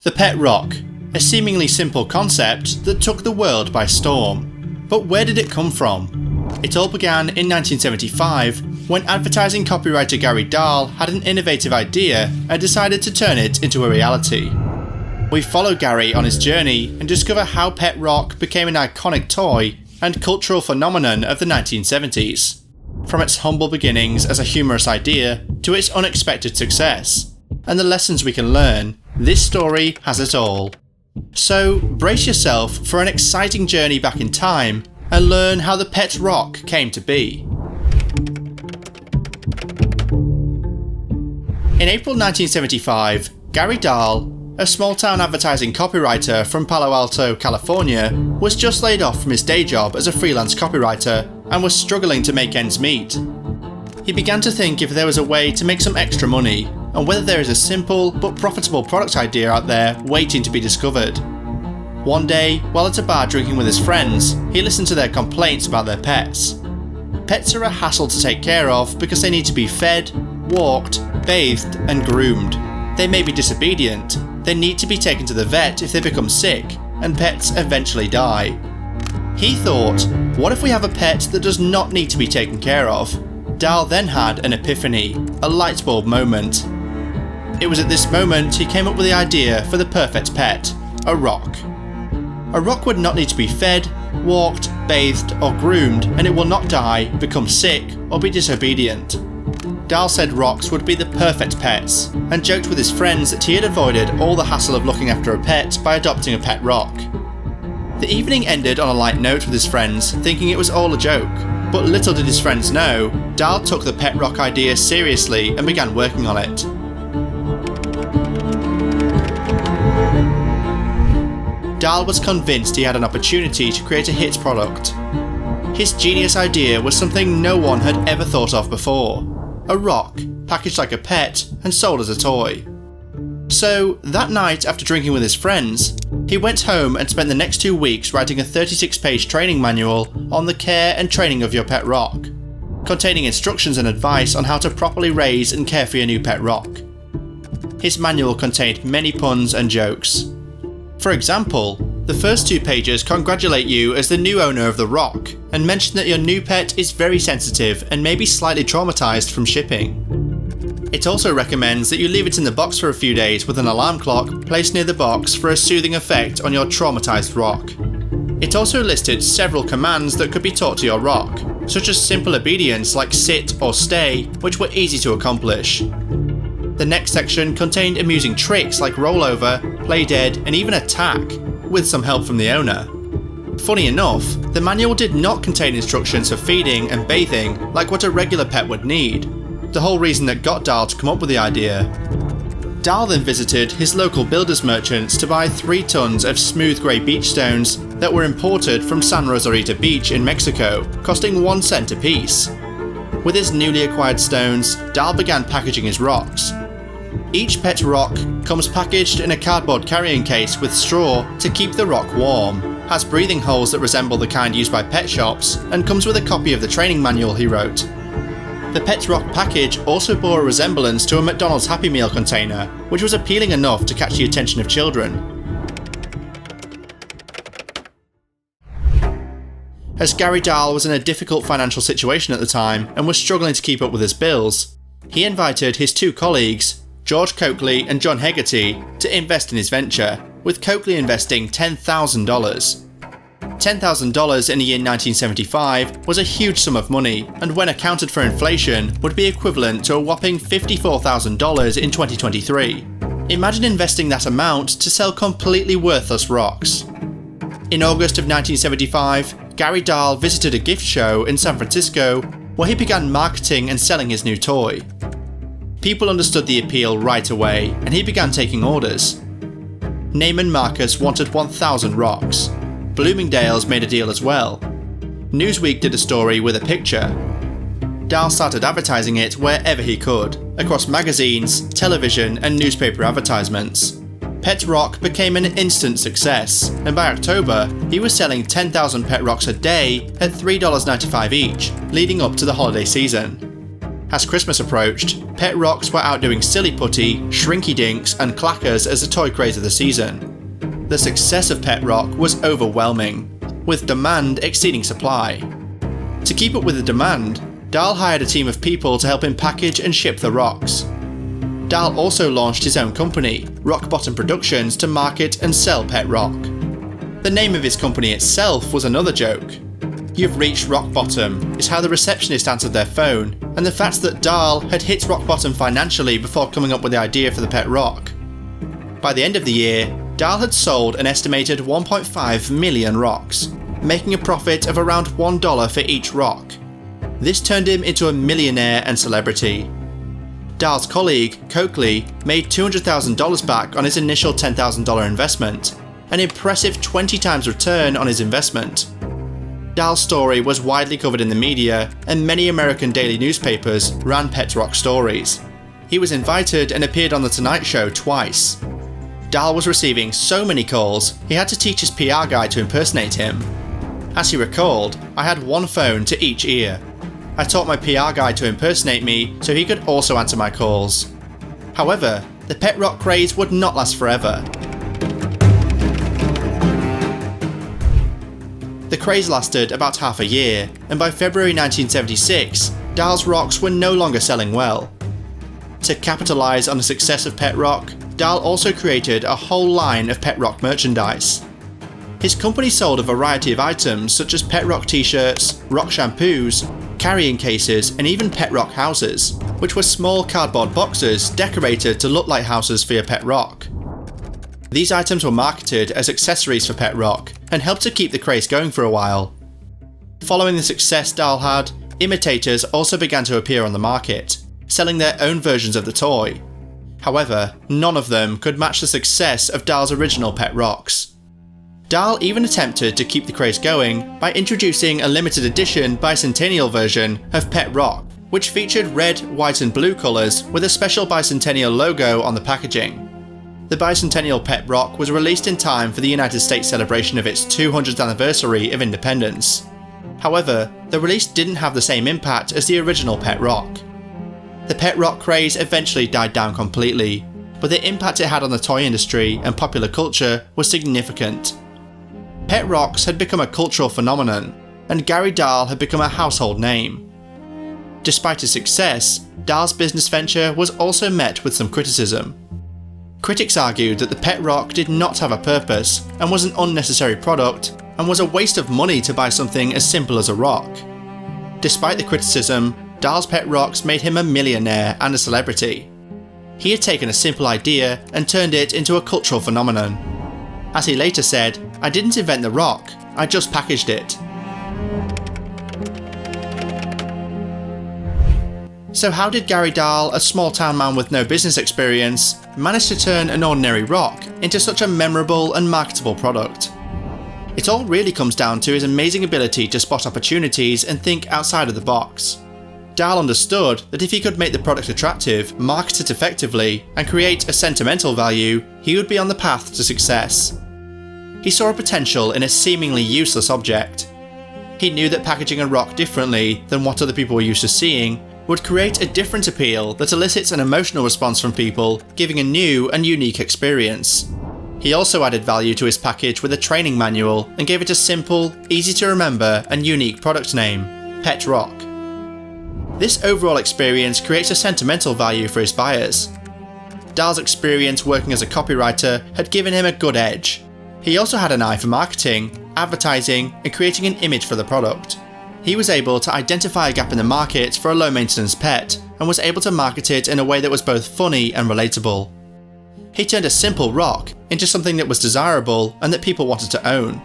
The pet rock, a seemingly simple concept that took the world by storm. But where did it come from? It all began in 1975 when advertising copywriter Gary Dahl had an innovative idea and decided to turn it into a reality. We follow Gary on his journey and discover how pet rock became an iconic toy and cultural phenomenon of the 1970s. From its humble beginnings as a humorous idea to its unexpected success, and the lessons we can learn, this story has it all. So brace yourself for an exciting journey back in time and learn how the pet rock came to be. In April 1975, Gary Dahl, a small-town advertising copywriter from Palo Alto, California, was just laid off from his day job as a freelance copywriter and was struggling to make ends meet. He began to think if there was a way to make some extra money, and whether there is a simple but profitable product idea out there waiting to be discovered. One day, while at a bar drinking with his friends, he listened to their complaints about their pets. Pets are a hassle to take care of because they need to be fed, walked, bathed, and groomed. They may be disobedient, they need to be taken to the vet if they become sick, and pets eventually die. He thought, what if we have a pet that does not need to be taken care of? Dahl then had an epiphany, a light bulb moment. It was at this moment he came up with the idea for the perfect pet, a rock. A rock would not need to be fed, walked, bathed, or groomed, and it will not die, become sick, or be disobedient. Dahl said rocks would be the perfect pets, and joked with his friends that he had avoided all the hassle of looking after a pet by adopting a pet rock. The evening ended on a light note with his friends, thinking it was all a joke. But little did his friends know, Dahl took the pet rock idea seriously and began working on it. Dahl was convinced he had an opportunity to create a hit product. His genius idea was something no one had ever thought of before. A rock, packaged like a pet and sold as a toy. So, that night after drinking with his friends, he went home and spent the next 2 weeks writing a 36-page training manual on the care and training of your pet rock, containing instructions and advice on how to properly raise and care for your new pet rock. His manual contained many puns and jokes. For example, the first 2 pages congratulate you as the new owner of the rock and mention that your new pet is very sensitive and may be slightly traumatized from shipping. It also recommends that you leave it in the box for a few days with an alarm clock placed near the box for a soothing effect on your traumatized rock. It also listed several commands that could be taught to your rock, such as simple obedience like sit or stay, which were easy to accomplish. The next section contained amusing tricks like rollover, play dead, and even attack, with some help from the owner. Funny enough, the manual did not contain instructions for feeding and bathing like what a regular pet would need. The whole reason that got Dahl to come up with the idea. Dahl then visited his local builders merchants to buy 3 tons of smooth grey beach stones that were imported from San Rosarito Beach in Mexico, costing 1 cent a piece. With his newly acquired stones, Dahl began packaging his rocks. Each pet rock comes packaged in a cardboard carrying case with straw to keep the rock warm, has breathing holes that resemble the kind used by pet shops, and comes with a copy of the training manual he wrote. The Pet Rock package also bore a resemblance to a McDonald's Happy Meal container, which was appealing enough to catch the attention of children. As Gary Dahl was in a difficult financial situation at the time and was struggling to keep up with his bills, he invited his 2 colleagues, George Coakley and John Hegarty, to invest in his venture, with Coakley investing $10,000. $10,000 in the year 1975 was a huge sum of money, and when accounted for inflation would be equivalent to a whopping $54,000 in 2023. Imagine investing that amount to sell completely worthless rocks. In August of 1975, Gary Dahl visited a gift show in San Francisco where he began marketing and selling his new toy. People understood the appeal right away, and he began taking orders. Neiman Marcus wanted 1,000 rocks. Bloomingdale's made a deal as well. Newsweek did a story with a picture. Dahl started advertising it wherever he could, across magazines, television, and newspaper advertisements. Pet Rock became an instant success, and by October, he was selling 10,000 pet rocks a day at $3.95 each, leading up to the holiday season. As Christmas approached, pet rocks were outdoing Silly Putty, Shrinky Dinks, and Clackers as the toy craze of the season. The success of Pet Rock was overwhelming, with demand exceeding supply. To keep up with the demand, Dahl hired a team of people to help him package and ship the rocks. Dahl also launched his own company, Rock Bottom Productions, to market and sell Pet Rock. The name of his company itself was another joke. "You've reached rock bottom" is how the receptionist answered their phone, and the fact that Dahl had hit rock bottom financially before coming up with the idea for the Pet Rock. By the end of the year, Dahl had sold an estimated 1.5 million rocks, making a profit of around $1 for each rock. This turned him into a millionaire and celebrity. Dahl's colleague, Coakley, made $200,000 back on his initial $10,000 investment, an impressive 20 times return on his investment. Dahl's story was widely covered in the media, and many American daily newspapers ran Pet Rock stories. He was invited and appeared on The Tonight Show twice. Dahl was receiving so many calls, he had to teach his PR guy to impersonate him. As he recalled, "I had one phone to each ear. I taught my PR guy to impersonate me so he could also answer my calls." However, the Pet Rock craze would not last forever. The craze lasted about half a year, and by February 1976, Dahl's rocks were no longer selling well. To capitalise on the success of Pet Rock, Dahl also created a whole line of Pet Rock merchandise. His company sold a variety of items such as Pet Rock t-shirts, rock shampoos, carrying cases, and even Pet Rock houses, which were small cardboard boxes decorated to look like houses for your Pet Rock. These items were marketed as accessories for Pet Rock and helped to keep the craze going for a while. Following the success Dahl had, imitators also began to appear on the market, selling their own versions of the toy. However, none of them could match the success of Dahl's original Pet Rocks. Dahl even attempted to keep the craze going by introducing a limited edition bicentennial version of Pet Rock, which featured red, white and blue colours with a special bicentennial logo on the packaging. The bicentennial Pet Rock was released in time for the United States celebration of its 200th anniversary of independence. However, the release didn't have the same impact as the original Pet Rock. The Pet Rock craze eventually died down completely, but the impact it had on the toy industry and popular culture was significant. Pet Rocks had become a cultural phenomenon, and Gary Dahl had become a household name. Despite his success, Dahl's business venture was also met with some criticism. Critics argued that the Pet Rock did not have a purpose and was an unnecessary product and was a waste of money to buy something as simple as a rock. Despite the criticism, Dahl's Pet Rocks made him a millionaire and a celebrity. He had taken a simple idea and turned it into a cultural phenomenon. As he later said, "I didn't invent the rock, I just packaged it." So how did Gary Dahl, a small town man with no business experience, manage to turn an ordinary rock into such a memorable and marketable product? It all really comes down to his amazing ability to spot opportunities and think outside of the box. Dahl understood that if he could make the product attractive, market it effectively, and create a sentimental value, he would be on the path to success. He saw a potential in a seemingly useless object. He knew that packaging a rock differently than what other people were used to seeing would create a different appeal that elicits an emotional response from people, giving a new and unique experience. He also added value to his package with a training manual and gave it a simple, easy to remember and unique product name, Pet Rock. This overall experience creates a sentimental value for his buyers. Dahl's experience working as a copywriter had given him a good edge. He also had an eye for marketing, advertising, and creating an image for the product. He was able to identify a gap in the market for a low-maintenance pet and was able to market it in a way that was both funny and relatable. He turned a simple rock into something that was desirable and that people wanted to own.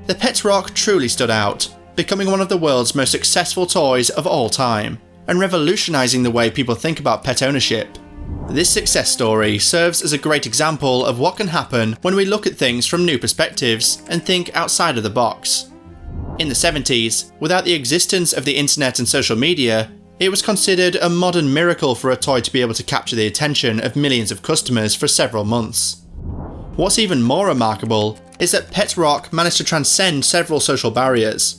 The Pet Rock truly stood out, becoming one of the world's most successful toys of all time, and revolutionising the way people think about pet ownership. This success story serves as a great example of what can happen when we look at things from new perspectives and think outside of the box. In the 70s, without the existence of the internet and social media, it was considered a modern miracle for a toy to be able to capture the attention of millions of customers for several months. What's even more remarkable is that Pet Rock managed to transcend several social barriers.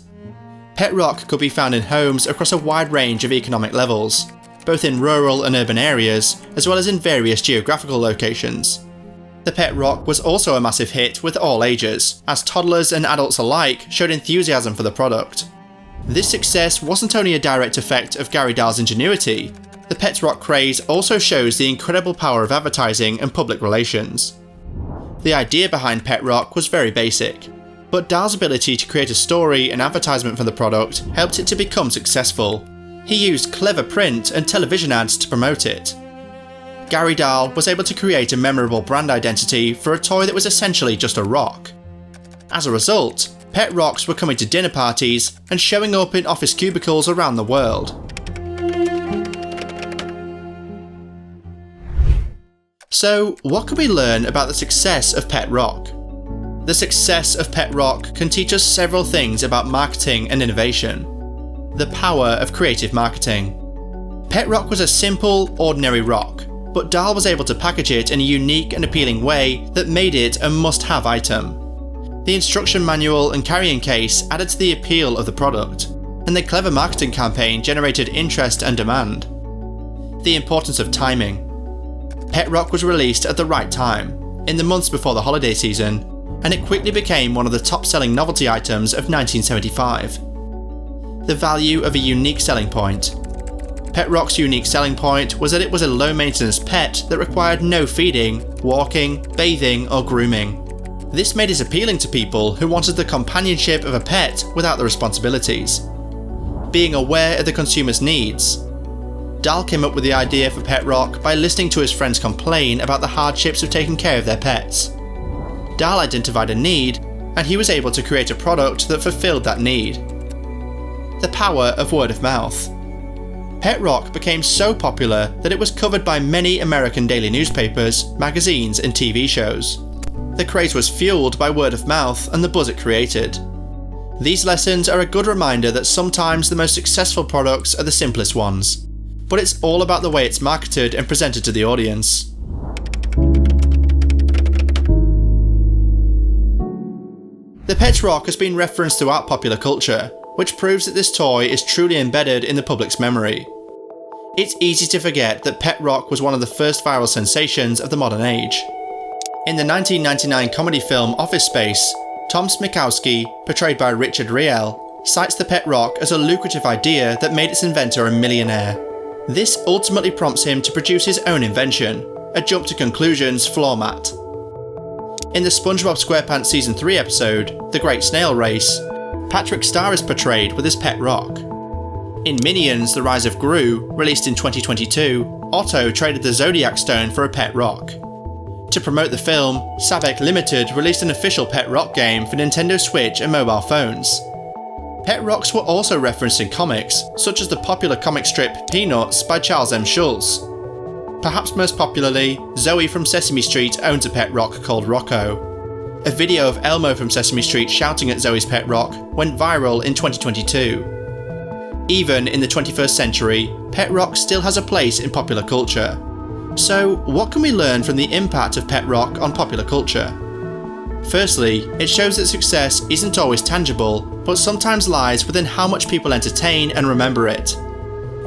Pet rock could be found in homes across a wide range of economic levels, both in rural and urban areas, as well as in various geographical locations. The pet rock was also a massive hit with all ages, as toddlers and adults alike showed enthusiasm for the product. This success wasn't only a direct effect of Gary Dahl's ingenuity, the pet rock craze also shows the incredible power of advertising and public relations. The idea behind pet rock was very basic, but Dahl's ability to create a story and advertisement for the product helped it to become successful. He used clever print and television ads to promote it. Gary Dahl was able to create a memorable brand identity for a toy that was essentially just a rock. As a result, pet rocks were coming to dinner parties and showing up in office cubicles around the world. So, what can we learn about the success of pet rock? The success of pet rock can teach us several things about marketing and innovation. The power of creative marketing. Pet rock was a simple, ordinary rock, but Dahl was able to package it in a unique and appealing way that made it a must-have item. The instruction manual and carrying case added to the appeal of the product, and the clever marketing campaign generated interest and demand. The importance of timing. Pet rock was released at the right time, in the months before the holiday season, and it quickly became one of the top-selling novelty items of 1975. The value of a unique selling point. Pet rock's unique selling point was that it was a low-maintenance pet that required no feeding, walking, bathing, or grooming. This made it appealing to people who wanted the companionship of a pet without the responsibilities. Being aware of the consumer's needs. Dahl came up with the idea for pet rock by listening to his friends complain about the hardships of taking care of their pets. Dahl identified a need, and he was able to create a product that fulfilled that need. The power of word of mouth. Pet rock became so popular that it was covered by many American daily newspapers, magazines, and TV shows. The craze was fueled by word of mouth and the buzz it created. These lessons are a good reminder that sometimes the most successful products are the simplest ones, but it's all about the way it's marketed and presented to the audience. The pet rock has been referenced throughout popular culture, which proves that this toy is truly embedded in the public's memory. It's easy to forget that pet rock was one of the first viral sensations of the modern age. In the 1999 comedy film Office Space, Tom Smikowski, portrayed by Richard Riel, cites the pet rock as a lucrative idea that made its inventor a millionaire. This ultimately prompts him to produce his own invention, a jump to conclusions floor mat. In the SpongeBob SquarePants Season 3 episode, The Great Snail Race, Patrick Star is portrayed with his pet rock. In Minions: The Rise of Gru, released in 2022, Otto traded the Zodiac Stone for a pet rock. To promote the film, Sabec Limited released an official pet rock game for Nintendo Switch and mobile phones. Pet rocks were also referenced in comics, such as the popular comic strip Peanuts by Charles M. Schulz. Perhaps most popularly, Zoe from Sesame Street owns a pet rock called Rocco. A video of Elmo from Sesame Street shouting at Zoe's pet rock went viral in 2022. Even in the 21st century, pet rock still has a place in popular culture. So, what can we learn from the impact of pet rock on popular culture? Firstly, it shows that success isn't always tangible, but sometimes lies within how much people entertain and remember it.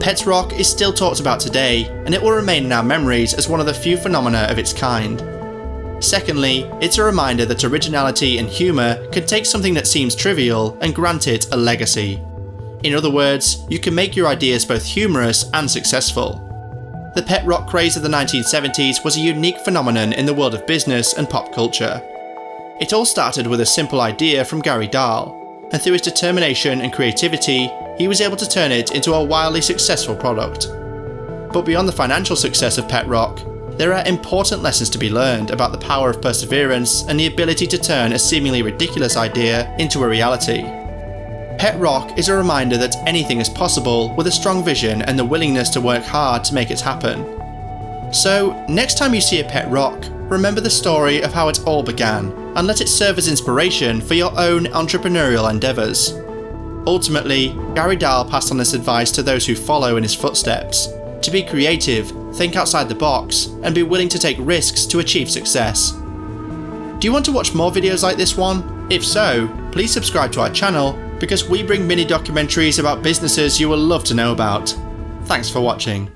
Pet rock is still talked about today, and it will remain in our memories as one of the few phenomena of its kind. Secondly, it's a reminder that originality and humour can take something that seems trivial and grant it a legacy. In other words, you can make your ideas both humorous and successful. The pet rock craze of the 1970s was a unique phenomenon in the world of business and pop culture. It all started with a simple idea from Gary Dahl, and through his determination and creativity, he was able to turn it into a wildly successful product. But beyond the financial success of pet rock, there are important lessons to be learned about the power of perseverance and the ability to turn a seemingly ridiculous idea into a reality. Pet rock is a reminder that anything is possible with a strong vision and the willingness to work hard to make it happen. So, next time you see a pet rock, remember the story of how it all began, and let it serve as inspiration for your own entrepreneurial endeavours. Ultimately, Gary Dahl passed on this advice to those who follow in his footsteps: to be creative, think outside the box, and be willing to take risks to achieve success. Do you want to watch more videos like this one? If so, please subscribe to our channel, because we bring mini documentaries about businesses you will love to know about. Thanks for watching.